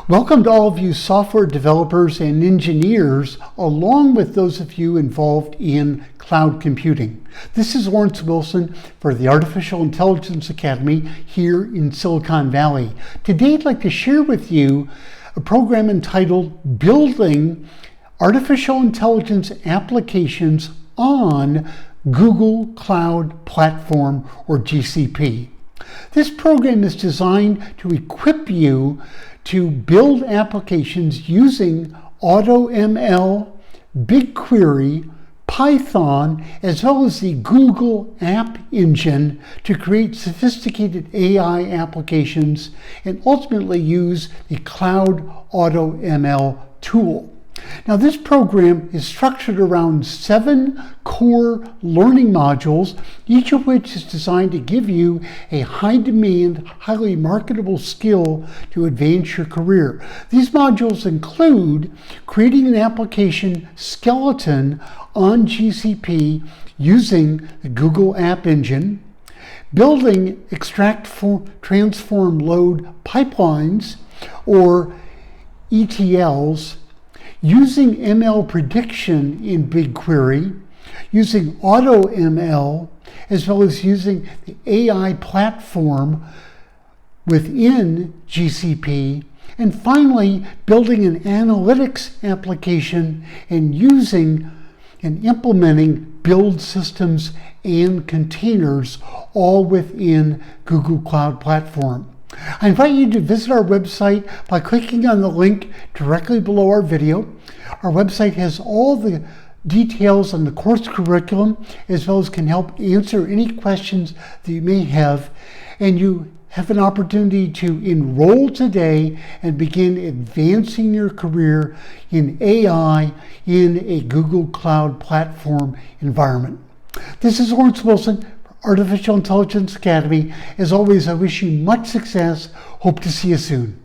Welcome to all of you software developers and engineers, along with those of you involved in cloud computing. This is Lawrence Wilson for the Artificial Intelligence Academy here in Silicon Valley. Today I'd like to share with you a program entitled Building Artificial Intelligence Applications on Google Cloud Platform, or GCP. This program is designed to equip you to build applications using AutoML, BigQuery, Python, as well as the Google App Engine to create sophisticated AI applications and ultimately use the Cloud AutoML tool. Now, this program is structured around 7 core learning modules, each of which is designed to give you a high-demand, highly marketable skill to advance your career. These modules include creating an application skeleton on GCP using the Google App Engine, building extract, transform, load pipelines, or ETLs, using ML prediction in BigQuery, using AutoML, as well as using the AI platform within GCP, and finally building an analytics application and using and implementing build systems and containers all within Google Cloud Platform. I invite you to visit our website by clicking on the link directly below our video. Our website has all the details on the course curriculum, as well as can help answer any questions that you may have. And you have an opportunity to enroll today and begin advancing your career in AI in a Google Cloud Platform environment. This is Lawrence Wilson, Artificial Intelligence Academy. As always, I wish you much success. Hope to see you soon.